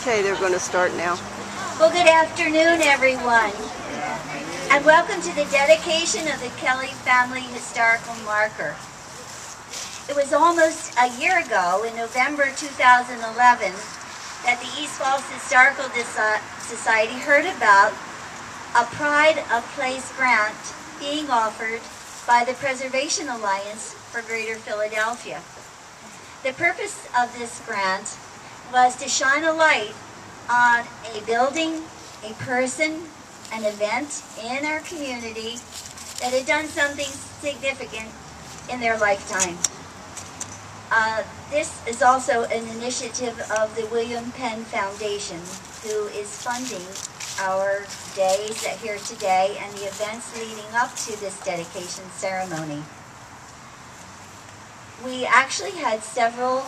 Okay, they're going to start now. Well, good afternoon, everyone, and welcome to the dedication of the Kelly Family Historical Marker. It was almost a year ago, in November 2011, that the East Falls Historical Society heard about a Pride of Place grant being offered by the Preservation Alliance for Greater Philadelphia. The purpose of this grant was to shine a light on a building, a person, an event in our community that had done something significant in their lifetime. This is also an initiative of the William Penn Foundation, who is funding our days here today and the events leading up to this dedication ceremony. We actually had several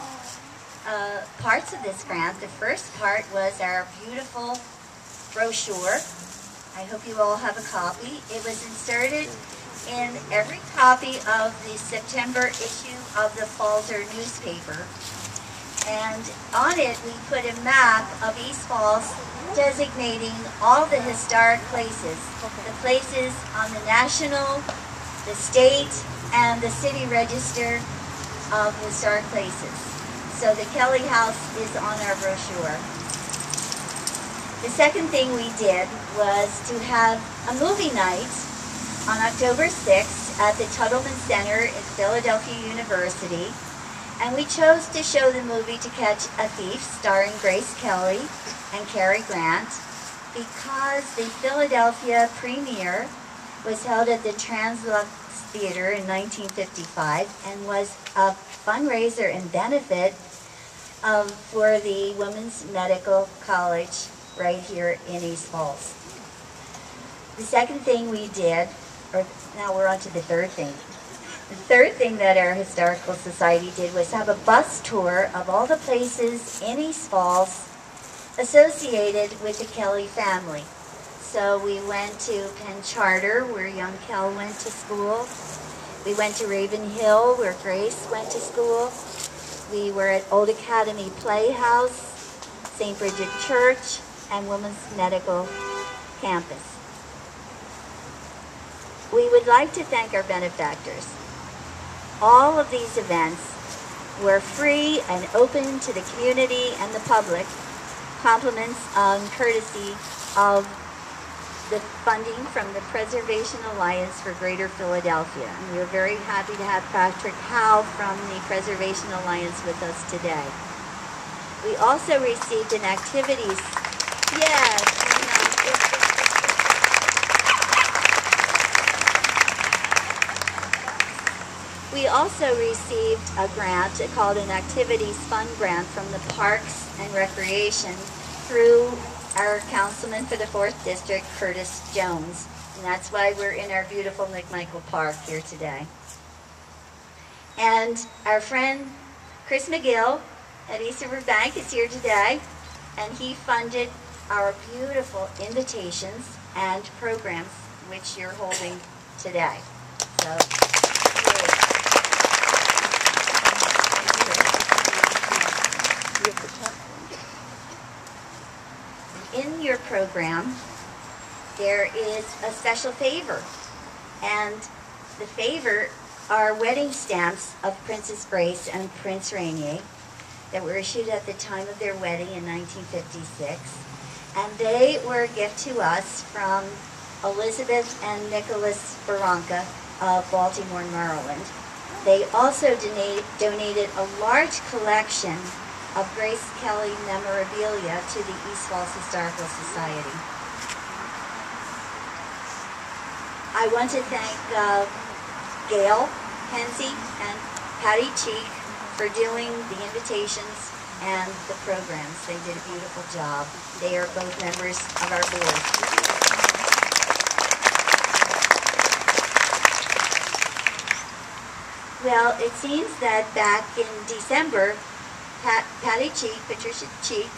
parts of this grant. The first part was our beautiful brochure. I hope you all have a copy. It was inserted in every copy of the September issue of the Falzer newspaper. And on it we put a map of East Falls designating all the historic places. The places on the national, the state, and the city register of historic places. So the Kelly House is on our brochure. The second thing we did was to have a movie night on October 6th at the Tuttleman Center in Philadelphia University. And we chose to show the movie To Catch a Thief, starring Grace Kelly and Cary Grant, because the Philadelphia premiere was held at the Translux Theater in 1955 and was a fundraiser and benefit for the Women's Medical College right here in East Falls. The second thing we did, or now we're on to the third thing. The third thing that our Historical Society did was have a bus tour of all the places in East Falls associated with the Kelly family. So we went to Penn Charter, where young Kel went to school. We went to Raven Hill, where Grace went to school. We were at Old Academy Playhouse, St. Bridget Church, and Women's Medical Campus. We would like to thank our benefactors. All of these events were free and open to the community and the public, compliments and courtesy of the funding from the Preservation Alliance for Greater Philadelphia. And we are very happy to have Patrick Howe from the Preservation Alliance with us today. We also received an activities, yes, we also received a grant called an Activities Fund Grant from the Parks and Recreation through our councilman for the 4th District, Curtis Jones. And that's why we're in our beautiful McMichael Park here today. And our friend Chris McGill at East River Bank is here today, and he funded our beautiful invitations and programs which you're holding today. So, in your program, there is a special favor, and the favor are wedding stamps of Princess Grace and Prince Rainier that were issued at the time of their wedding in 1956, and they were a gift to us from Elizabeth and Nicholas Barranca of Baltimore, Maryland. They also donated a large collection of Grace Kelly memorabilia to the East Falls Historical Society. I want to thank Gail Henze and Patty Cheek for doing the invitations and the programs. They did a beautiful job. They are both members of our board. Well, it seems that back in December, Patty Cheek, Patricia Cheek,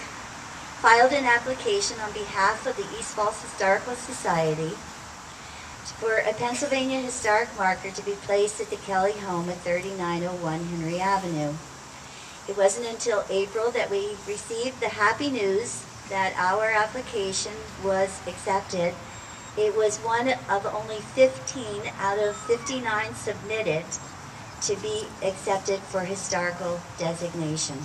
filed an application on behalf of the East Falls Historical Society for a Pennsylvania historic marker to be placed at the Kelly home at 3901 Henry Avenue. it wasn't until April that we received the happy news that our application was accepted. It was one of only 15 out of 59 submitted to be accepted for historical designation.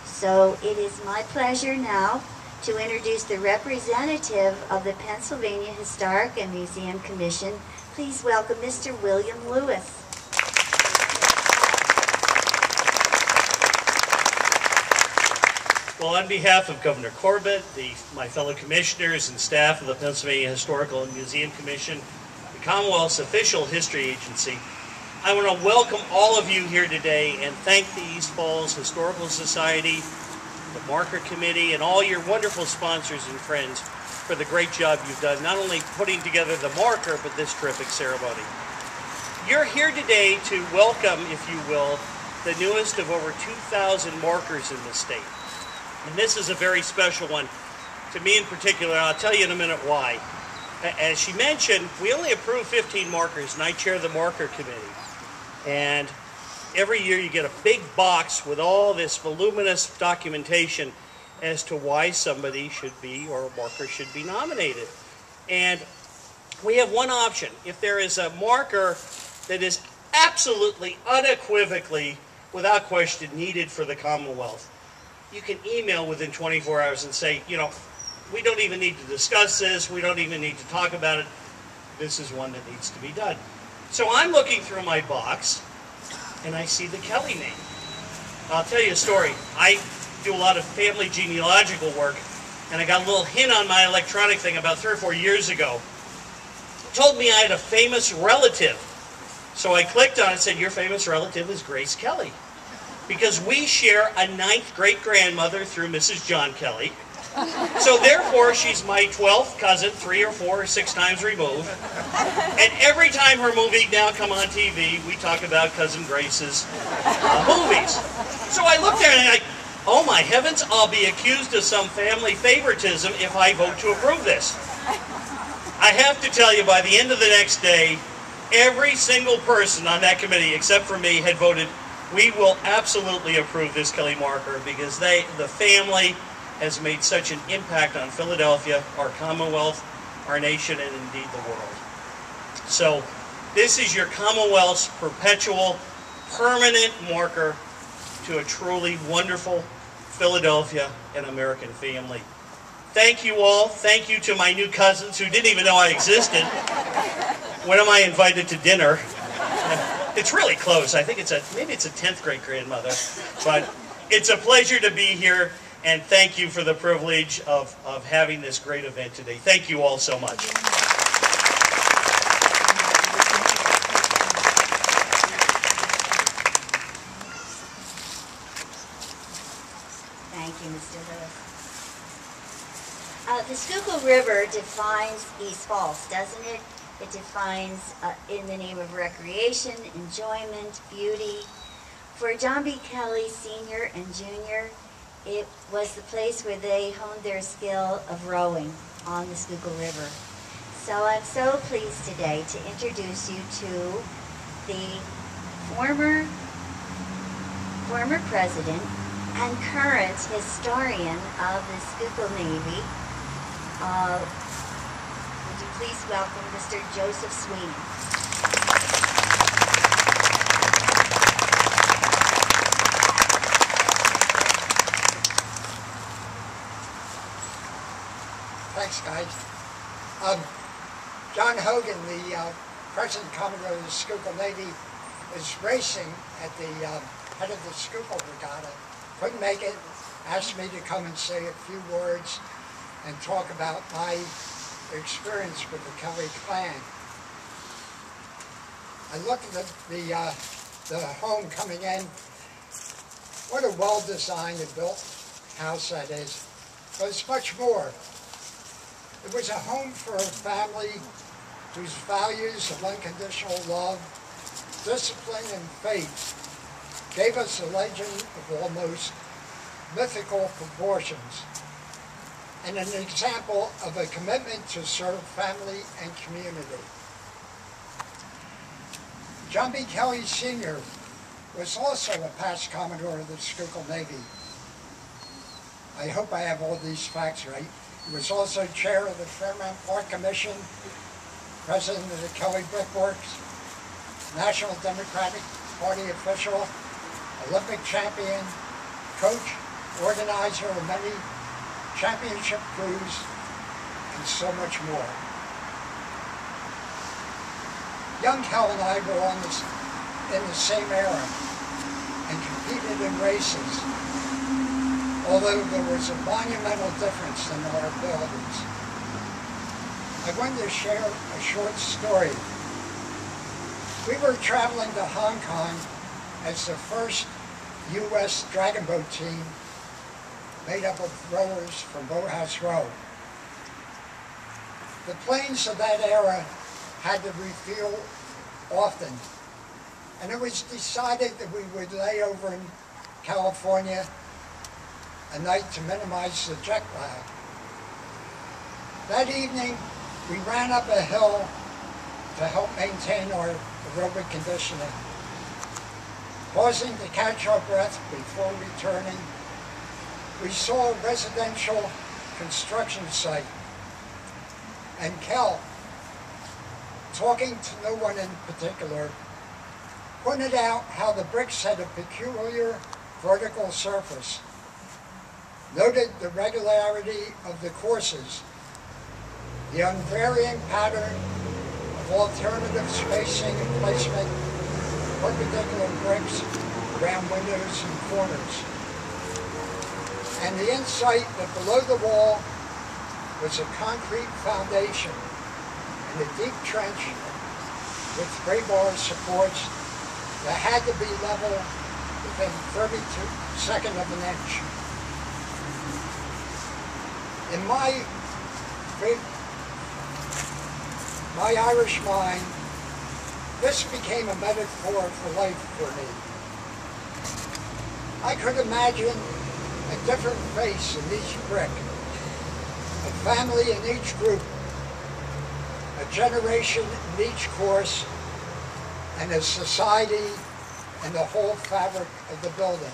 So it is my pleasure now to introduce the representative of the Pennsylvania Historic and Museum Commission. Please welcome Mr. William Lewis. Well, on behalf of Governor Corbett, my fellow commissioners and staff of the Pennsylvania Historical and Museum Commission, the Commonwealth's official history agency, I want to welcome all of you here today and thank the East Falls Historical Society, the Marker Committee, and all your wonderful sponsors and friends for the great job you've done, not only putting together the marker, but this terrific ceremony. You're here today to welcome, if you will, the newest of over 2,000 markers in the state. And this is a very special one to me in particular, and I'll tell you in a minute why. As she mentioned, we only approve 15 markers, and I chair the Marker Committee. And every year you get a big box with all this voluminous documentation as to why somebody should be, or a marker should be nominated. And we have one option. If there is a marker that is absolutely, unequivocally, without question, needed for the Commonwealth, you can email within 24 hours and say, you know, we don't even need to discuss this, we don't even need to talk about it, this is one that needs to be done. So I'm looking through my box, and I see the Kelly name. I'll tell you a story. I do a lot of family genealogical work, and I got a little hint on my electronic thing about 3 or 4 years ago. It told me I had a famous relative. So I clicked on it and said, your famous relative is Grace Kelly. Because we share a 9th great-grandmother through Mrs. John Kelly. So therefore, she's my 12th cousin, 3 or 4 or 6 times removed. And every time her movie now come on TV, we talk about Cousin Grace's movies. So I looked at it and oh my heavens, I'll be accused of some family favoritism if I vote to approve this. I have to tell you, by the end of the next day, every single person on that committee, except for me, had voted, we will absolutely approve this Kelly marker because the family has made such an impact on Philadelphia, our Commonwealth, our nation, and indeed the world. So this is your Commonwealth's perpetual, permanent marker to a truly wonderful Philadelphia and American family. Thank you all. Thank you to my new cousins who didn't even know I existed. When am I invited to dinner? It's really close. I think maybe it's a 10th great-grandmother. But it's a pleasure to be here. And thank you for the privilege of having this great event today. Thank you all so much. Thank you, Mr. Lewis. The Schuylkill River defines East Falls, doesn't it? It defines in the name of recreation, enjoyment, beauty. For John B. Kelly Sr. and Jr., it was the place where they honed their skill of rowing on the Schuylkill River. So I'm so pleased today to introduce you to the former president and current historian of the Schuylkill Navy. Would you please welcome Mr. Joseph Sweeney. Thanks, guys. John Hogan, the present Commodore of the Schuylkill Navy, is racing at the head of the Schuylkill Regatta. Couldn't make it, asked me to come and say a few words and talk about my experience with the Kelly clan. I looked at the home coming in. What a well-designed and built house that is. But it's much more. It was a home for a family whose values of unconditional love, discipline, and faith gave us a legend of almost mythical proportions and an example of a commitment to serve family and community. John B. Kelly Sr. was also a past Commodore of the Schuylkill Navy. I hope I have all these facts right. He was also chair of the Fairmount Park Commission, president of the Kelly Brickworks, National Democratic Party official, Olympic champion, coach, organizer of many championship crews, and so much more. Young Kel and I were in the same era and competed in races, although there was a monumental difference in our abilities. I wanted to share a short story. We were traveling to Hong Kong as the first U.S. Dragon Boat team made up of rowers from Boathouse Row. The planes of that era had to refuel often, and it was decided that we would lay over in California a night to minimize the jet lag. That evening, we ran up a hill to help maintain our aerobic conditioning. Pausing to catch our breath before returning, we saw a residential construction site, and Kel, talking to no one in particular, pointed out how the bricks had a peculiar vertical surface, noted the regularity of the courses, the unvarying pattern of alternative spacing and placement, perpendicular bricks around windows and corners, and the insight that below the wall was a concrete foundation and a deep trench with rebar supports that had to be level within 32nd of an inch. In my Irish mind, this became a metaphor for life for me. I could imagine a different face in each brick, a family in each group, a generation in each course, and a society in the whole fabric of the building.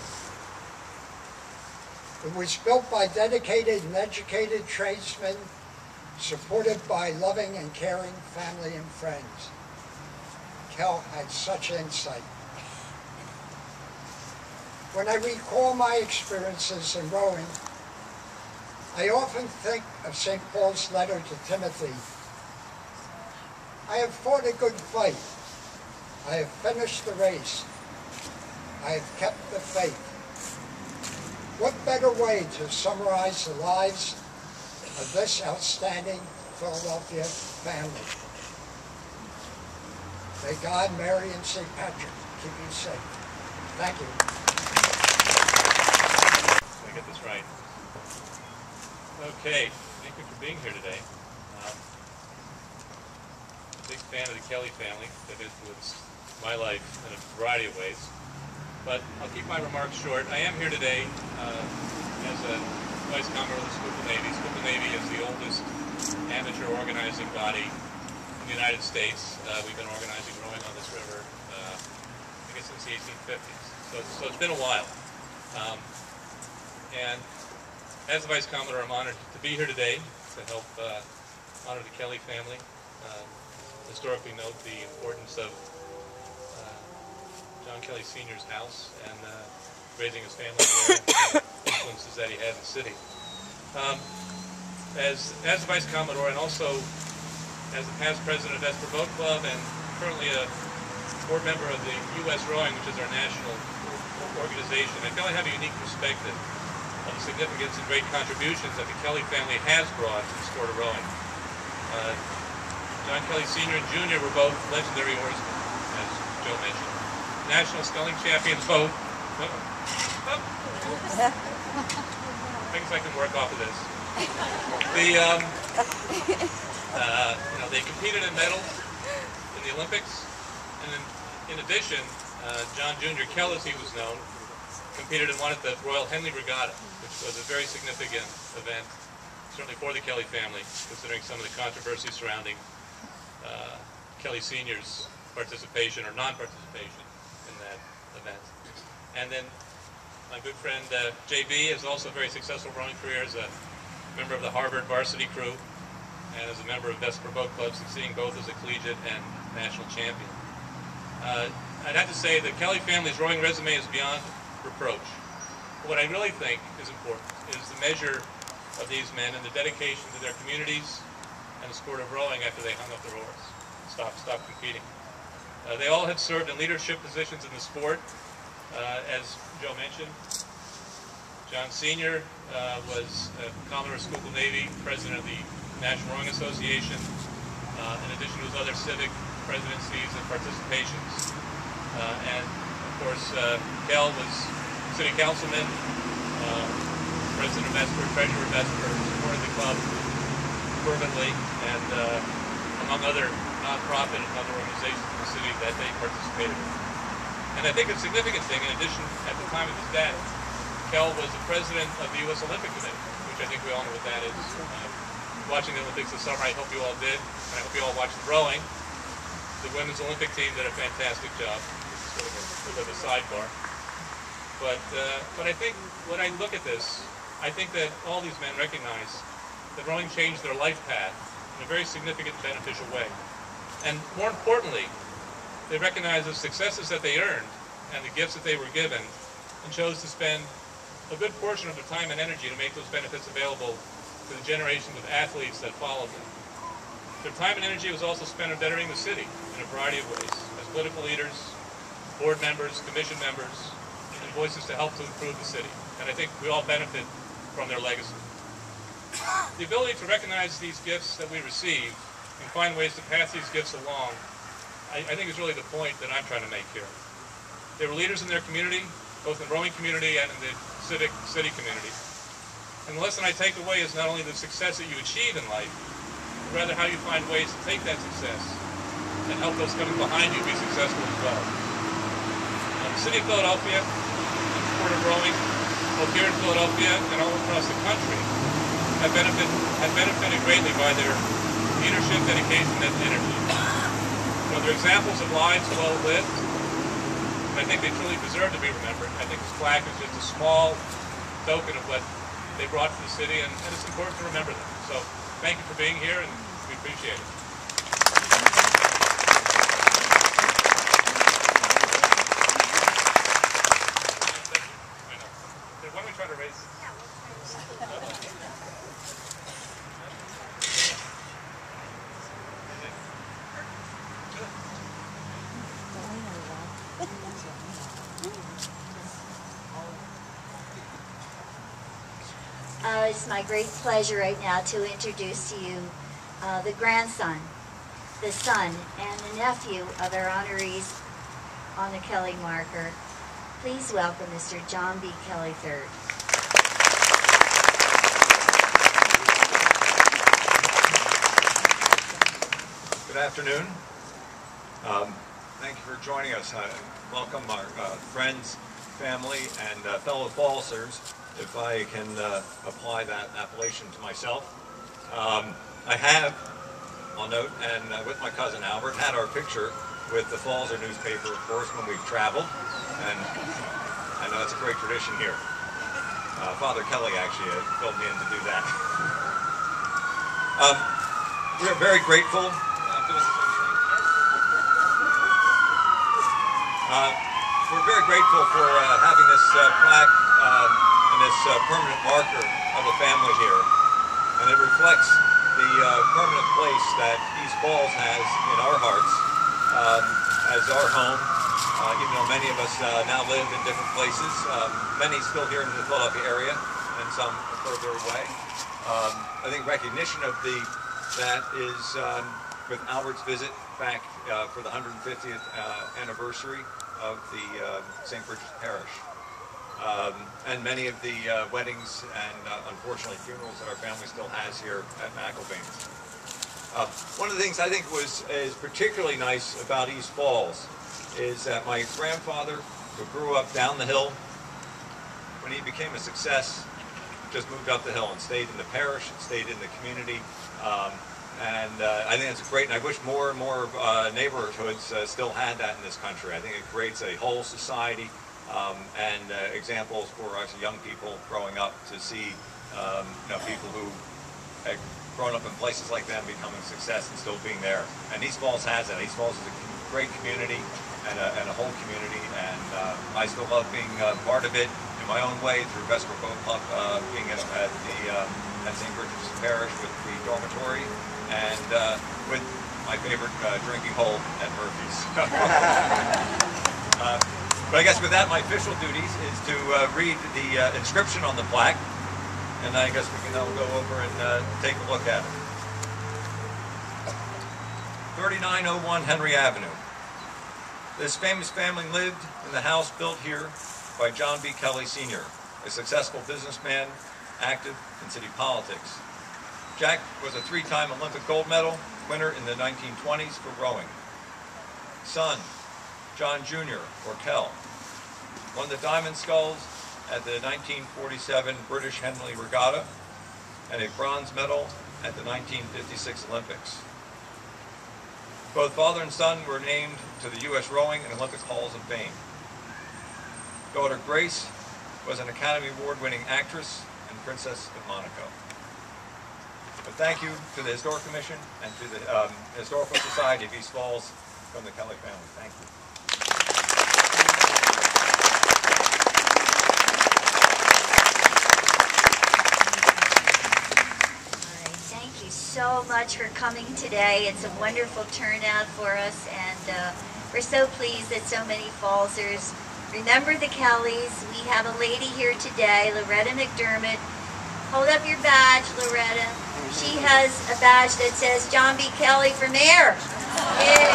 It was built by dedicated and educated tradesmen, supported by loving and caring family and friends. Kel had such insight. When I recall my experiences in rowing, I often think of St. Paul's letter to Timothy. I have fought a good fight. I have finished the race. I have kept the faith. What better way to summarize the lives of this outstanding Philadelphia family? May God, Mary, and St. Patrick keep you safe. Thank you. Did I get this right? Okay, thank you for being here today. Big fan of the Kelly family. They've influenced my life in a variety of ways. But I'll keep my remarks short. I am here today as a Vice Commodore of the Schuylkill Navy. Schuylkill Navy is the oldest amateur organizing body in the United States. We've been organizing rowing on this river, I guess, since the 1850s. So it's been a while. And as the Vice Commodore, I'm honored to be here today to help honor the Kelly family. Historically note the importance of John Kelly Sr.'s house and raising his family there, and the influences that he had in the city. As the Vice Commodore and also as the past president of Esper Boat Club and currently a board member of the U.S. Rowing, which is our national organization, I feel I have a unique perspective of the significance and great contributions that the Kelly family has brought to the sport of rowing. John Kelly Sr. and Jr. were both legendary oarsmen, as Joe mentioned. National sculling champions both. Things I can work off of this. They competed in medals in the Olympics, and in addition, John Jr. Kell, as he was known, competed and won at the Royal Henley Regatta, which was a very significant event, certainly for the Kelly family, considering some of the controversy surrounding Kelly Sr.'s participation or non-participation in that event. And then my good friend JB has also a very successful rowing career as a member of the Harvard varsity crew and as a member of Vesper Boat Club, succeeding both as a collegiate and national champion. I'd have to say the Kelly family's rowing resume is beyond reproach. What I really think is important is the measure of these men and the dedication to their communities and the sport of rowing after they hung up their oars, stopped competing. They all have served in leadership positions in the sport. As Joe mentioned, John Sr. Was Commodore of Schuylkill Navy, president of the National Rowing Association, in addition to his other civic presidencies and participations. And of course, Kel was city councilman, president of Vesper, treasurer of Vesper, supported the club fervently, and among other nonprofit and other organizations in the city that they participated in. And I think a significant thing, in addition, at the time of his death, Kel was the president of the U.S. Olympic Committee, which I think we all know what that is. Watching the Olympics this summer, I hope you all did, and I hope you all watched the rowing. The women's Olympic team did a fantastic job. This is sort of a sidebar. But I think when I look at this, I think that all these men recognize that rowing changed their life path in a very significant and beneficial way. And more importantly, they recognize the successes that they earned and the gifts that they were given, and chose to spend a good portion of their time and energy to make those benefits available to the generations of athletes that followed them. Their time and energy was also spent on bettering the city in a variety of ways, as political leaders, board members, commission members, and voices to help to improve the city. And I think we all benefit from their legacy. The ability to recognize these gifts that we receive and find ways to pass these gifts along, I think is really the point that I'm trying to make here. They were leaders in their community, both in the rowing community and in the civic city community. And the lesson I take away is not only the success that you achieve in life, but rather how you find ways to take that success and help those coming behind you be successful as well. The city of Philadelphia and the sport of rowing, both here in Philadelphia and all across the country, have benefited greatly by their leadership, dedication, and energy. So they're examples of lives well lived, and I think they truly deserve to be remembered. I think this plaque is just a small token of what they brought to the city, and it's important to remember them. So thank you for being here, and we appreciate it. Why don't we try to raise? It's my great pleasure right now to introduce to you the grandson, the son, and the nephew of our honorees on the Kelly marker. Please welcome Mr. John B. Kelly III. Good afternoon. Thank you for joining us. Welcome our friends, family, and fellow Fallsers, if I can apply that appellation to myself. I have, I'll note, and with my cousin Albert, had our picture with the Fallser newspaper, of course, when we've traveled, and I know it's a great tradition here. Father Kelly actually filled me in to do that. We're very grateful. We're very grateful for having this plaque and this permanent marker of the family here, and it reflects the permanent place that East Falls has in our hearts as our home. Even though many of us now live in different places, many still here in the Philadelphia area, and some further away. I think recognition of that is with Albert's visit back for the 150th anniversary of the St. Bridget's Parish. And many of the weddings and unfortunately funerals that our family still has here at McElvaine's. One of the things I think is particularly nice about East Falls is that my grandfather, who grew up down the hill, when he became a success, just moved up the hill and stayed in the parish, and stayed in the community, And I think it's great, and I wish more and more neighborhoods still had that in this country. I think it creates a whole society and examples for us young people growing up to see people who had grown up in places like them becoming success and still being there. And East Falls has that. East Falls is a great community and a whole community, and I still love being part of it in my own way through Vesper Boat Club, being at St. Bridget's Parish with the dormitory, and with my favorite drinking hole at Murphy's. But I guess with that, my official duties is to read the inscription on the plaque, and I guess we can now go over and take a look at it. 3901 Henry Avenue. This famous family lived in the house built here by John B. Kelly Sr., a successful businessman, active in city politics. Jack was a three-time Olympic gold medal winner in the 1920s for rowing. Son, John Jr., or Kell, won the Diamond Sculls at the 1947 British Henley Regatta and a bronze medal at the 1956 Olympics. Both father and son were named to the U.S. Rowing and Olympic Halls of Fame. Daughter Grace was an Academy Award-winning actress and Princess of Monaco. But thank you to the Historic Commission and to the Historical Society of East Falls from the Kelly family. Thank you. So much for coming today. It's a wonderful turnout for us, and we're so pleased that so many Fallsers remember the Kellys. We have a lady here today, Loretta McDermott. Hold up your badge, Loretta. She has a badge that says John B. Kelly for mayor. Yay!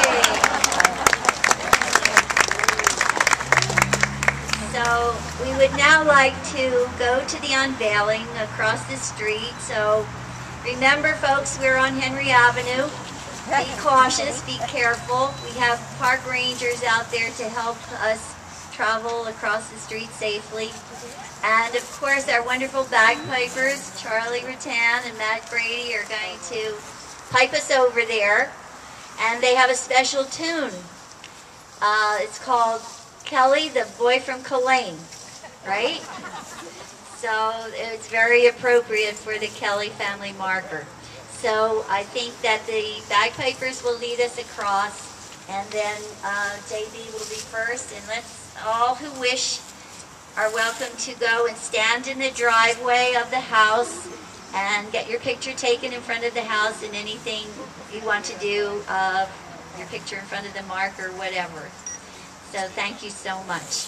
So we would now like to go to the unveiling across the street. So remember, folks, we're on Henry Avenue. Be cautious, be careful. We have park rangers out there to help us travel across the street safely. And of course, our wonderful bagpipers, Charlie Rutan and Matt Grady, are going to pipe us over there. And they have a special tune. It's called Kelly, the Boy from Killeen, right? So it's very appropriate for the Kelly family marker. So I think that the bagpipers will lead us across, and then JB will be first. And let's all who wish are welcome to go and stand in the driveway of the house and get your picture taken in front of the house, and anything you want to do, your picture in front of the marker, whatever. So thank you so much.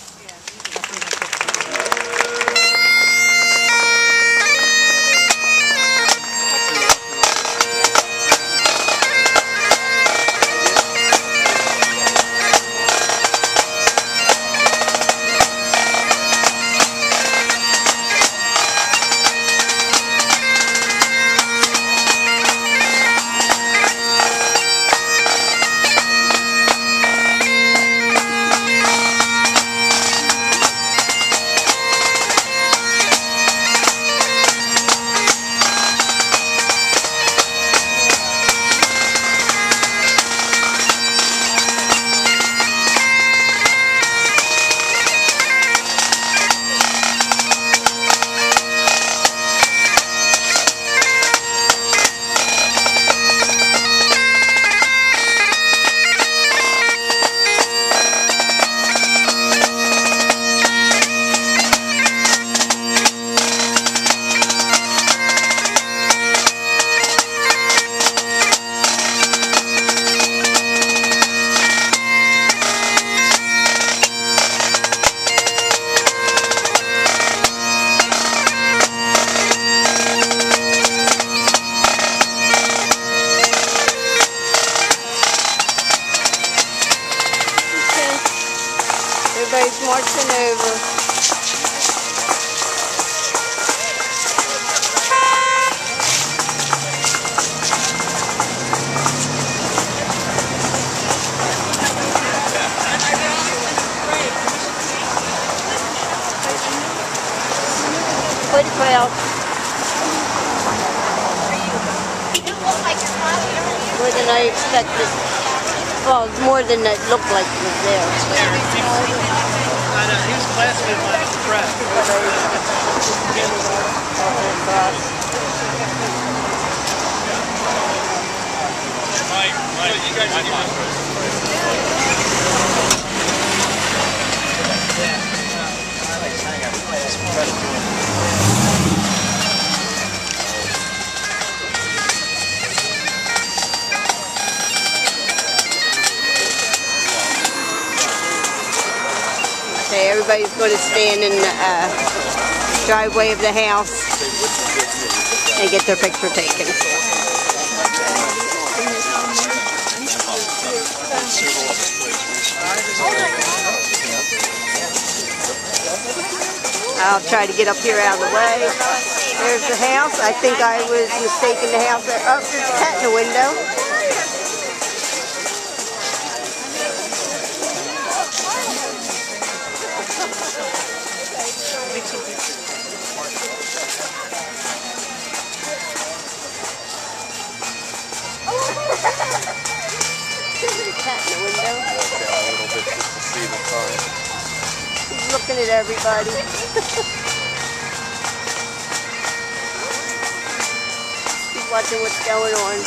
Everybody's marching over. You look like your father. than I expected. Well, more than it looked like it was there. He was a classmate of mine at the prep. Okay, everybody's going to stand in the driveway of the house and get their picture taken. I'll try to get up here out of the way. There's the house. I think I was mistaken the house. Oh, there's a cat in the window. There's a cat in the window. A little bit just to see the sign. He's looking at everybody. He's watching what's going on.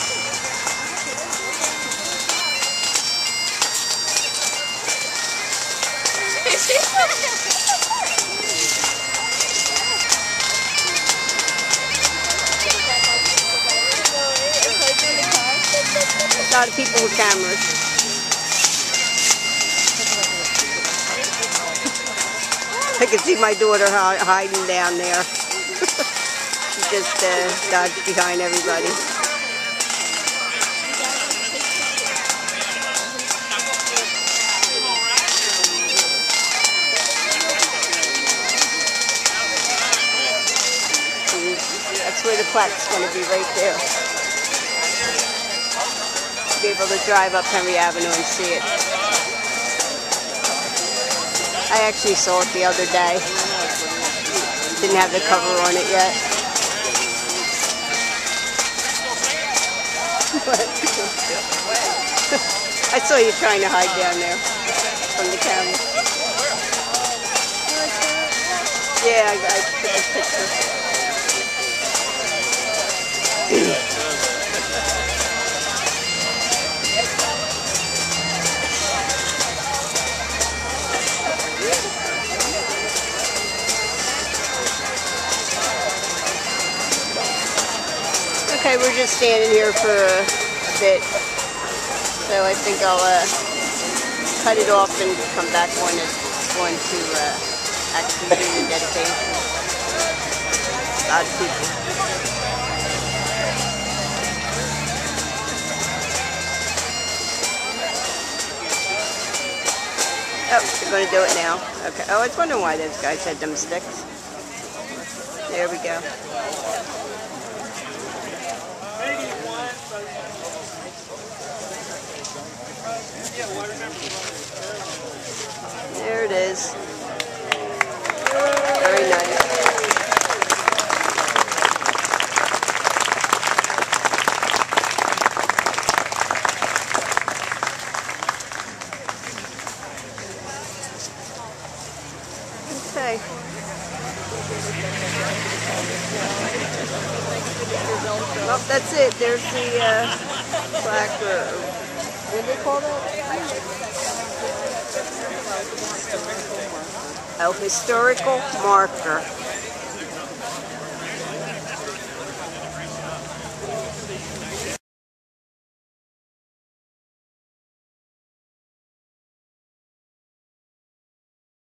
A lot of people with cameras. I can see my daughter hiding down there. She just dodged behind everybody. That's where the plaque's going to be, right there. Be able to drive up Henry Avenue and see it. I actually saw it the other day. Didn't have the cover on it yet. I saw you trying to hide down there from the camera. Yeah, I took a picture. Okay, we're just standing here for a bit, so I think I'll cut it off and come back when it's going to actually do the dedication. A lot of people. Oh, they're going to do it now. Okay. Oh, I was wondering why those guys had them sticks. There we go. There it is. Very nice. Okay. Well, that's it. There's the plaque. What do they call that? Oh, historical marker.